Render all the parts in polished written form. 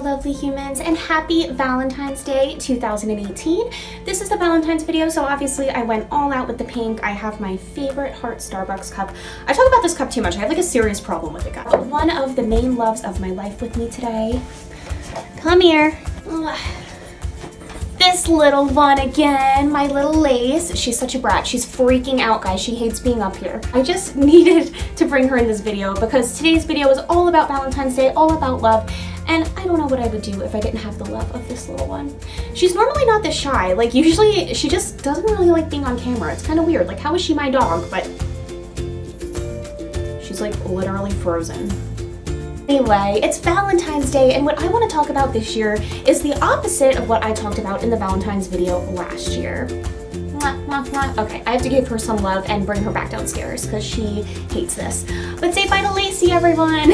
lovely humans, and happy Valentine's Day 2018. This is the Valentine's video, so obviously I went all out with the pink. I have my favorite heart Starbucks cup. I talk about this cup too much. I have like a serious problem with it, guys. But one of the main loves of my life with me today. Come here. Ugh. This little one again, my little Lace. She's such a brat. She's freaking out, guys. She hates being up here. I just needed to bring her in this video because today's video is all about Valentine's Day, all about love, and I don't know what I would do if I didn't have the love of this little one. She's normally not this shy. Like, usually she just doesn't really like being on camera. It's kind of weird. Like, how is she my dog? But she's like literally frozen. Anyway, it's Valentine's Day, and what I want to talk about this year is the opposite of what I talked about in the Valentine's video last year. Okay, I have to give her some love and bring her back downstairs because she hates this. But say bye to Lacey, everyone!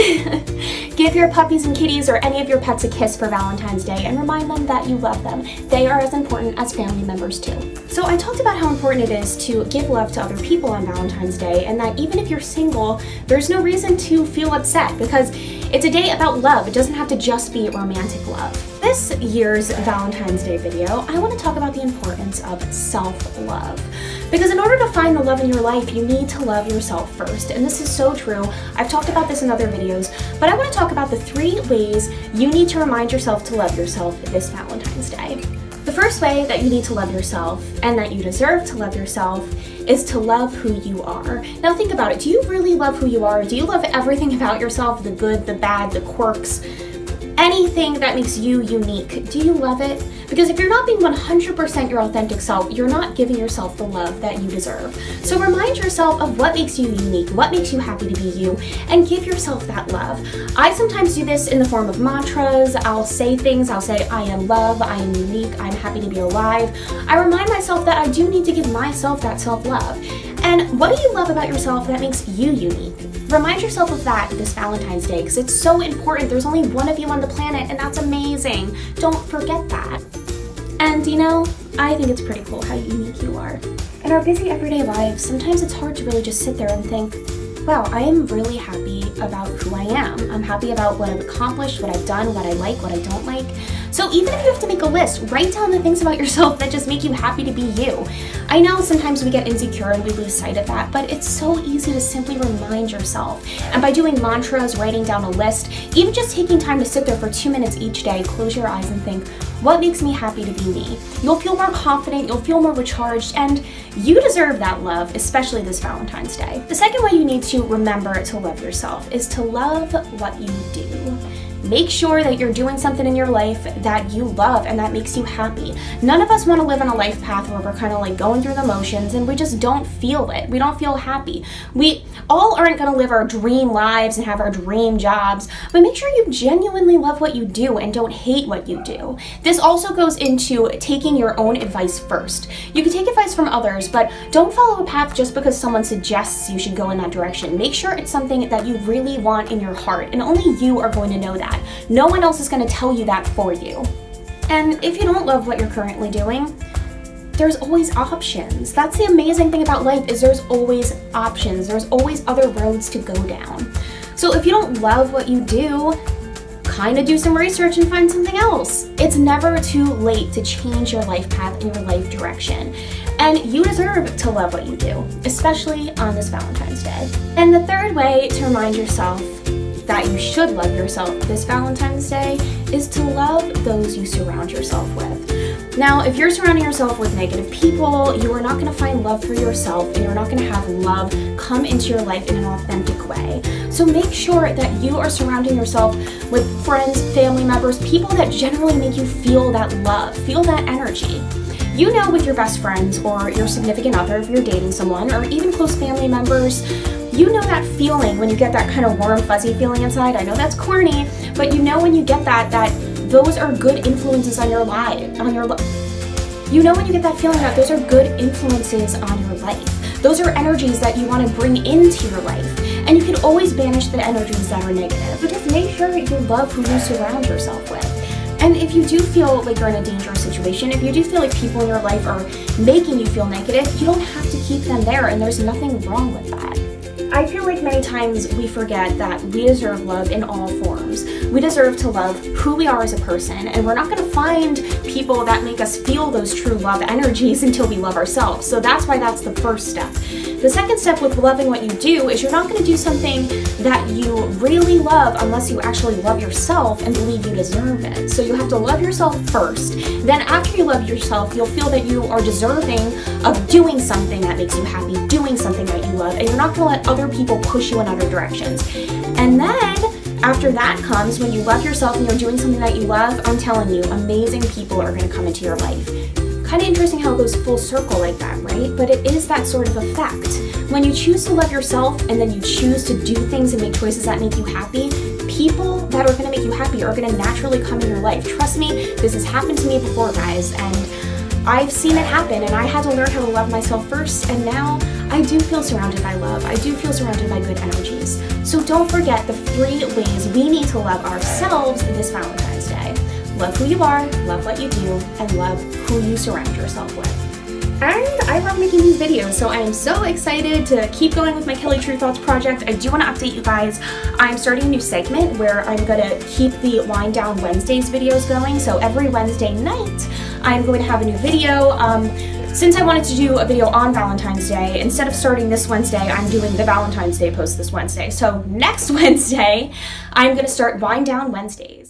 Give your puppies and kitties or any of your pets a kiss for Valentine's Day and remind them that you love them. They are as important as family members too. So I talked about how important it is to give love to other people on Valentine's Day, and that even if you're single, there's no reason to feel upset because it's a day about love. It doesn't have to just be romantic love. This year's Valentine's Day video, I want to talk about the importance of self-love. Because in order to find the love in your life, you need to love yourself first. And this is so true. I've talked about this in other videos, but I want to talk about the 3 ways you need to remind yourself to love yourself this Valentine's Day. The first way that you need to love yourself, and that you deserve to love yourself, is to love who you are. Now think about it. Do you really love who you are? Do you love everything about yourself? The good, the bad, the quirks, anything that makes you unique? Do you love it? Because if you're not being 100% your authentic self, you're not giving yourself the love that you deserve. So remind yourself of what makes you unique, what makes you happy to be you, and give yourself that love. I sometimes do this in the form of mantras. I'll say things. I'll say, I am love, I am unique, I'm happy to be alive. I remind myself that I do need to give myself that self-love. And what do you love about yourself that makes you unique? Remind yourself of that this Valentine's Day because it's so important. There's only one of you on the planet, and that's amazing. Don't forget that. And you know, I think it's pretty cool how unique you are. In our busy everyday lives, sometimes it's hard to really just sit there and think, wow, I am really happy about who I am. I'm happy about what I've accomplished, what I've done, what I like, what I don't like. So even if you have to make a list, write down the things about yourself that just make you happy to be you. I know sometimes we get insecure and we lose sight of that, but it's so easy to simply remind yourself. And by doing mantras, writing down a list, even just taking time to sit there for 2 minutes each day, close your eyes and think, what makes me happy to be me? You'll feel more confident, you'll feel more recharged, and you deserve that love, especially this Valentine's Day. The second way you need to remember to love yourself is to love what you do. Make sure that you're doing something in your life that you love and that makes you happy. None of us want to live on a life path where we're kind of like going through the motions and we just don't feel it. We don't feel happy. We all aren't going to live our dream lives and have our dream jobs, but make sure you genuinely love what you do and don't hate what you do. This also goes into taking your own advice first. You can take advice from others, but don't follow a path just because someone suggests you should go in that direction. Make sure it's something that you really want in your heart, and only you are going to know that. No one else is going to tell you that for you. And if you don't love what you're currently doing, there's always options. That's the amazing thing about life, is there's always options. There's always other roads to go down. So if you don't love what you do, kind of do some research and find something else. It's never too late to change your life path and your life direction. And you deserve to love what you do, especially on this Valentine's Day. And the third way to remind yourself that you should love yourself this Valentine's Day is to love those you surround yourself with. Now, if you're surrounding yourself with negative people, you are not going to find love for yourself, and you're not going to have love come into your life in an authentic way. So make sure that you are surrounding yourself with friends, family members, people that generally make you feel that love, feel that energy. You know, with your best friends or your significant other, if you're dating someone, or even close family members, you know that feeling when you get that kind of warm, fuzzy feeling inside. I know that's corny, but you know when you get that those are good influences on your life, you know when you get that feeling that those are good influences on your life. Those are energies that you want to bring into your life. And you can always banish the energies that are negative. But just make sure you love who you surround yourself with. And if you do feel like you're in a dangerous situation, if you do feel like people in your life are making you feel negative, you don't have to keep them there, and there's nothing wrong with that. I feel like many times we forget that we deserve love in all forms. ourselves. We deserve to love who we are as a person, and we're not going to find people that make us feel those true love energies until we love ourselves. So that's why that's the first step. The second step with loving what you do is you're not going to do something that you really love unless you actually love yourself and believe you deserve it. So you have to love yourself first. Then after you love yourself, you'll feel that you are deserving of doing something that makes you happy, doing something that you love, and you're not going to let other people push you in other directions. And then after that comes when you love yourself and you're doing something that you love, I'm telling you, amazing people are going to come into your life. Kind of interesting how it goes full circle like that, right? But it is that sort of effect. When you choose to love yourself and then you choose to do things and make choices that make you happy, people that are going to make you happy are going to naturally come in your life. Trust me, this has happened to me before, guys, and I've seen it happen, and I had to learn how to love myself first, and now I do feel surrounded by love. I do feel surrounded by good energies. So don't forget the 3 ways we need to love ourselves this Valentine's Day. Love who you are, love what you do, and love who you surround yourself with. And I love making these videos, so I am so excited to keep going with my Kelly True Thoughts project. I do want to update you guys. I'm starting a new segment where I'm going to keep the Wind Down Wednesdays videos going. So every Wednesday night, I'm going to have a new video. Since I wanted to do a video on Valentine's Day, instead of starting this Wednesday, I'm doing the Valentine's Day post this Wednesday. So next Wednesday, I'm going to start Wind Down Wednesdays.